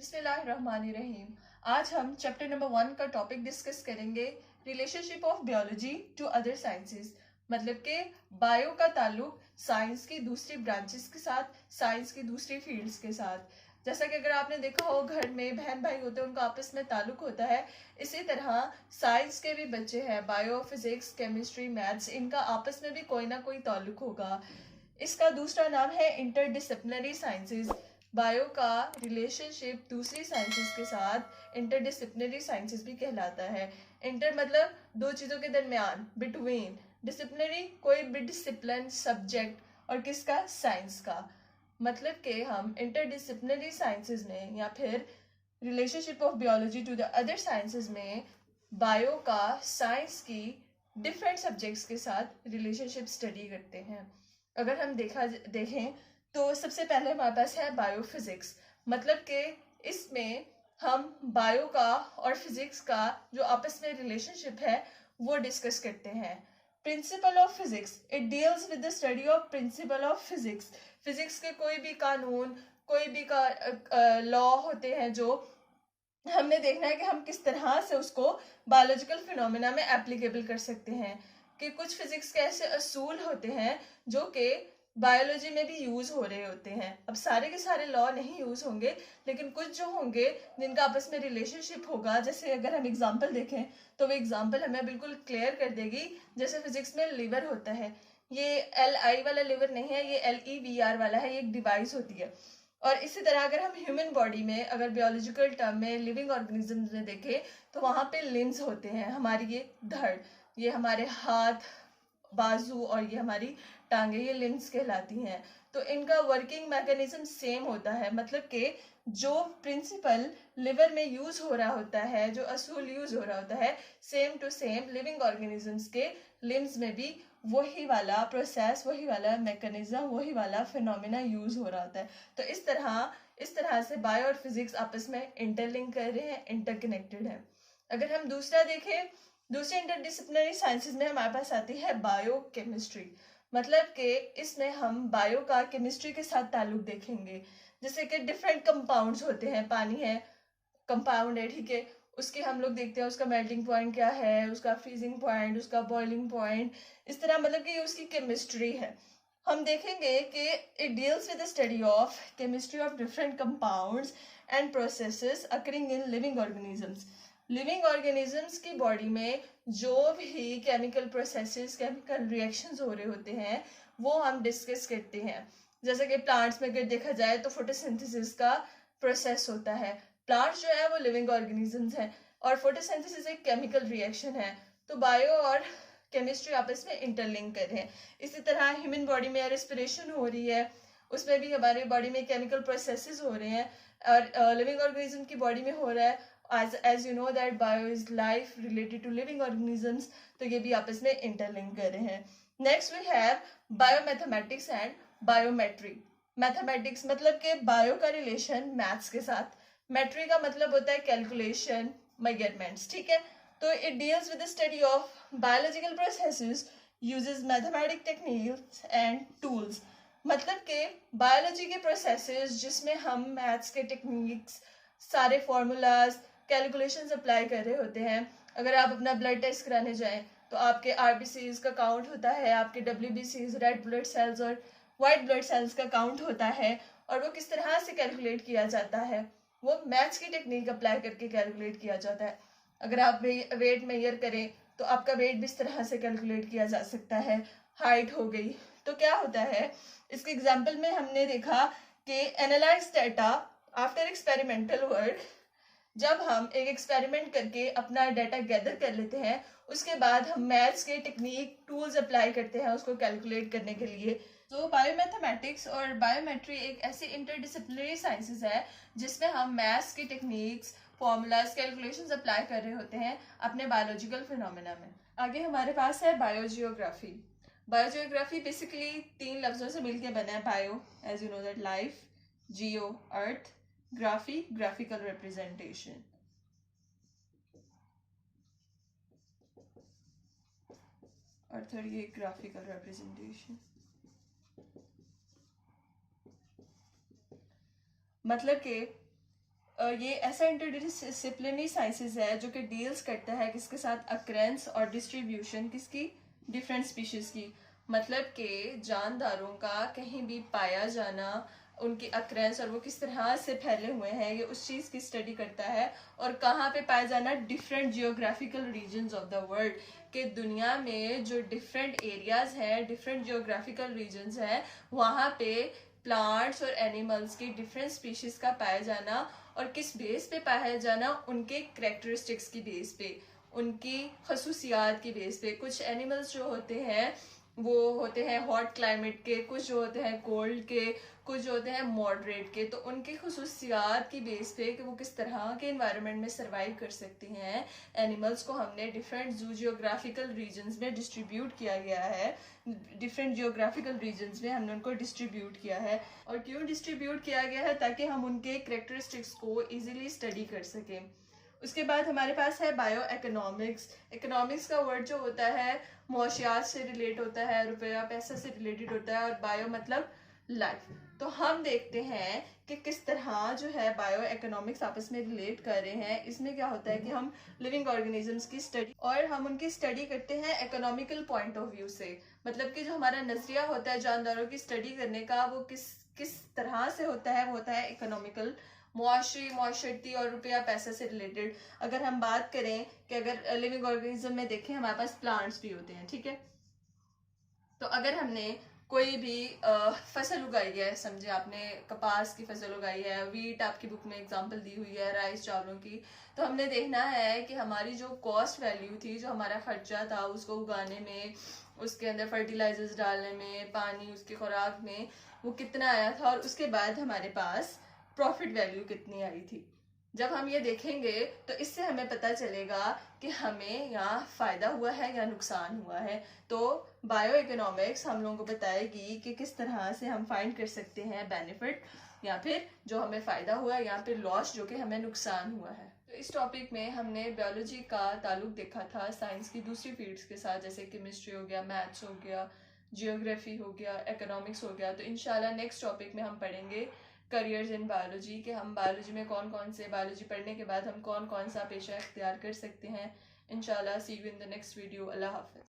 बिस्मिल्लाहिर्रहमानिर्रहीम। आज हम चैप्टर नंबर 1 का टॉपिक डिस्कस करेंगे, relationship of biology to other sciences. मतलब कि बायो का ताल्लुक साइंस की दूसरी ब्रांचेस के साथ, साइंस की दूसरी फील्ड्स के साथ। जैसा कि अगर आपने देखा हो घर में बहन भाई होते हैं, उनका आपस में ताल्लुक होता है। इसी तरह साइंस के भी बच्चे हैं, बायो, फिजिक्स, केमिस्ट्री, मैथ्स, इनका आपस में भी कोई ना कोई ताल्लुक होगा। इसका दूसरा नाम है इंटरडिसिप्लिनरी साइंसेज। बायो का रिलेशनशिप दूसरी साइंसेस के साथ इंटरडिसिप्लिनरी साइंसेस भी कहलाता है। इंटर मतलब दो चीज़ों के दरमियान, बिटवीन। डिसिप्लिनरी कोई भी डिसिप्लिन, सब्जेक्ट, और किसका, साइंस का। मतलब कि हम इंटरडिसिप्लिनरी साइंसेस में या फिर relationship of biology to the other sciences में बायो का साइंस की डिफरेंट सब्जेक्ट्स के साथ रिलेशनशिप स्टडी करते हैं। अगर हम देखें तो सबसे पहले हमारे पास है बायोफिजिक्स। मतलब कि इसमें हम बायो का और फिजिक्स का जो आपस में रिलेशनशिप है वो डिस्कस करते हैं। Principle of physics, it deals with the study of principle of physics. Physics के कोई भी कानून, कोई भी लॉ होते हैं जो हमने देखना है कि हम किस तरह से उसको बायोलॉजिकल फिनोमेना में एप्लीकेबल कर सकते हैं। कि कुछ फिजिक्स के ऐसे असूल होते हैं जो कि बायोलॉजी में भी यूज हो रहे होते हैं। अब सारे के सारे लॉ नहीं यूज होंगे, लेकिन कुछ जो होंगे जिनका आपस में रिलेशनशिप होगा। जैसे अगर हम एग्जांपल देखें तो वो एग्जांपल हमें बिल्कुल क्लियर कर देगी। जैसे फिजिक्स में लिवर होता है, ये LI वाला लिवर नहीं है, ये LEVR वाला है, ये एक डिवाइस होती है। और इसी तरह अगर हम ह्यूमन बॉडी में, अगर बायोलॉजिकल टर्म में लिविंग ऑर्गेनिज्म में देखें तो वहाँ पे लिम्स होते हैं। हमारी ये धड़, ये हमारे हाथ, बाजू और ये हमारी टांगे, ये लिम्स कहलाती हैं। तो इनका वर्किंग मैकेनिज्म सेम होता है। मतलब कि जो प्रिंसिपल लिवर में यूज हो रहा होता है, जो असूल यूज हो रहा होता है, same to same living organisms के लिम्स में भी वही वाला प्रोसेस, वही वाला मैकेनिज्म, वही वाला फिनोमिना यूज हो रहा होता है। तो इस तरह से बायो और फिजिक्स आपस में इंटरलिंक कर रहे हैं, इंटरकनेक्टेड है। अगर हम दूसरा देखें, दूसरे इंटरडिसिप्लिनरी साइंसेज में हमारे पास आती है बायो केमिस्ट्री। मतलब कि इसमें हम बायो का केमिस्ट्री के साथ ताल्लुक देखेंगे। जैसे कि डिफरेंट कंपाउंड्स होते हैं, पानी है, कंपाउंड है, ठीक है, उसके हम लोग देखते हैं उसका मेल्टिंग पॉइंट क्या है, उसका फ्रीजिंग पॉइंट, उसका बॉइलिंग पॉइंट, इस तरह मतलब कि उसकी केमिस्ट्री है। हम देखेंगे कि it deals with the study of chemistry of different compounds and processes occurring in living organisms. Living organisms की बॉडी में जो भी केमिकल प्रोसेसेस, केमिकल रिएक्शंस हो रहे होते हैं वो हम डिस्कस करते हैं। जैसे कि प्लांट्स में अगर देखा जाए तो फोटोसिंथेसिस का प्रोसेस होता है। प्लांट्स जो है वो लिविंग ऑर्गेनिजम्स हैं और फोटोसिंथेसिस एक केमिकल रिएक्शन है। तो बायो और केमिस्ट्री आपस में इंटरलिंक कर रहे हैं। इसी तरह ह्यूमन बॉडी में रेस्पिरेशन हो रही है, उसमें भी हमारे बॉडी में केमिकल प्रोसेसेस हो रहे हैं, और लिविंग ऑर्गेनिज्म की बॉडी में हो रहा है। as you know that bio is life related to living organisms, तो ये भी आपस में इंटरलिंक कर रहे हैं। Next we have biomathematics and biometry. Mathematics मतलब कि बायो का रिलेशन मैथ्स के साथ, मेट्री का मतलब होता है कैलकुलेशन, मेजरमेंट्स, ठीक है। तो it deals with the study of biological processes, uses mathematic techniques and tools. मतलब कि बायोलॉजी के प्रोसेसेस जिसमें हम मैथ्स के टेक्निक्स, सारे फॉर्मूलाज, कैलकुलेशंस अप्लाई कर रहे होते हैं। अगर आप अपना ब्लड टेस्ट कराने जाएं तो आपके RBCs का काउंट होता है, आपके WBCs, रेड ब्लड सेल्स और वाइट ब्लड सेल्स का काउंट होता है, और वो किस तरह से कैलकुलेट किया जाता है, वो मैथ्स की टेक्निक अप्लाई करके कैलकुलेट किया जाता है। अगर आप वेट मेजर करें तो आपका वेट भी इस तरह से कैलकुलेट किया जा सकता है। हाइट हो गई, तो क्या होता है, इसके एग्जाम्पल में हमने देखा कि analyse data after experimental work. जब हम एक एक्सपेरिमेंट करके अपना डाटा गैदर कर लेते हैं, उसके बाद हम मैथ्स के टेक्निक, टूल्स अप्लाई करते हैं उसको कैलकुलेट करने के लिए। तो बायोमैथमेटिक्स और बायोमेट्री एक ऐसी इंटरडिसिप्लिनरी साइंसेस है जिसमें हम मैथ्स की टेक्निक्स, फॉर्मूलाज, कैलकुलेशंस अप्लाई कर रहे होते हैं अपने बायोलॉजिकल फिनोमेना में। आगे हमारे पास है बायोजियोग्राफी। बायोजियोग्राफी बेसिकली 3 लफ्जों से मिलकर बना है। Bio, as you know that, life, geo, earth, graphy, graphical representation. और थर्ड ये ग्राफिकल रिप्रेजेंटेशन। मतलब कि ये ऐसा इंटरडिसिप्लिनरी साइंसेज है जो कि डील्स करता है किसके साथ, अक्रेंस और डिस्ट्रीब्यूशन किसकी, डिफरेंट स्पीशीज की। मतलब कि जानदारों का कहीं भी पाया जाना, उनकी अक्रेंस और वो किस तरह से फैले हुए हैं, ये उस चीज़ की स्टडी करता है। और कहाँ पे पाया जाना, different geographical regions of the world, कि दुनिया में जो डिफरेंट एरियाज हैं, डिफरेंट जियोग्राफिकल रीजन्स हैं, वहाँ पे प्लांट्स और एनिमल्स की डिफरेंट स्पीशीज का पाया जाना। और किस बेस पे पाया जाना, उनके करेक्टरिस्टिक्स की बेस पे, उनकी खसूसियात की बेस पे। कुछ एनिमल्स जो होते हैं वो होते हैं हॉट क्लाइमेट के, कुछ जो होते हैं कोल्ड के, कुछ जो होते हैं मॉडरेट के। तो उनकी खसूसियात की बेस पे कि वो किस तरह के इन्वायरमेंट में सर्वाइव कर सकती हैं, एनिमल्स को हमने डिफरेंट जू जियोग्राफिकल रीजन्स में डिस्ट्रीब्यूट किया गया है। डिफरेंट जियोग्राफिकल रीजन्स में हमने उनको डिस्ट्रीब्यूट किया है। और क्यों डिस्ट्रीब्यूट किया गया है, ताकि हम उनके करेक्टरिस्टिक्स को इजीली स्टडी कर सकें। उसके बाद हमारे पास है बायो इकोनॉमिक्स। इकोनॉमिक्स का वर्ड जो होता है मुआशियात से रिलेट होता है, रुपया पैसा से रिलेटेड होता है, और बायो मतलब लाइफ। तो हम देखते हैं कि किस तरह जो है बायो इकोनॉमिक्स आपस में रिलेट कर रहे हैं। इसमें क्या होता है कि हम लिविंग ऑर्गेनिजम्स की स्टडी, और हम उनकी स्टडी करते हैं इकोनॉमिकल पॉइंट ऑफ व्यू से। मतलब कि जो हमारा नजरिया होता है जानदारों की स्टडी करने का, वो किस किस तरह से होता है, वो होता है इकोनॉमिकल, मुआशरती और रुपया पैसा से रिलेटेड। अगर हम बात करें कि अगर लिविंग ऑर्गेनिज्म में देखें, हमारे पास प्लांट्स भी होते हैं, ठीक है। तो अगर हमने कोई भी फसल उगाई है, समझे आपने कपास की फसल उगाई है, वीट आपकी बुक में एग्जांपल दी हुई है, राइस चावलों की, तो हमने देखना है कि हमारी जो कॉस्ट वैल्यू थी, जो हमारा खर्चा था उसको उगाने में, उसके अंदर फर्टिलाइजर्स डालने में, पानी, उसकी खुराक में, वो कितना आया था, और उसके बाद हमारे पास प्रॉफिट वैल्यू कितनी आई थी। जब हम ये देखेंगे तो इससे हमें पता चलेगा कि हमें यहाँ फायदा हुआ है या नुकसान हुआ है। तो बायो इकोनॉमिक्स हम लोगों को बताएगी कि किस तरह से हम फाइंड कर सकते हैं बेनिफिट, या फिर जो हमें फायदा हुआ है, या फिर लॉस जो कि हमें नुकसान हुआ है। तो इस टॉपिक में हमने बायोलॉजी का ताल्लुक देखा था साइंस की दूसरी फील्ड्स के साथ, जैसे केमिस्ट्री हो गया, मैथ्स हो गया, जियोग्राफी हो गया, इकोनॉमिक्स हो गया। तो इंशाल्लाह नेक्स्ट टॉपिक में हम पढ़ेंगे करियर्स इन बायोलॉजी, के हम बायोलॉजी में कौन कौन से, बायोलॉजी पढ़ने के बाद हम कौन कौन सा पेशा इख्तियार कर सकते हैं। इंशाल्लाह see you in the next video. अल्लाह हाफ़िज़।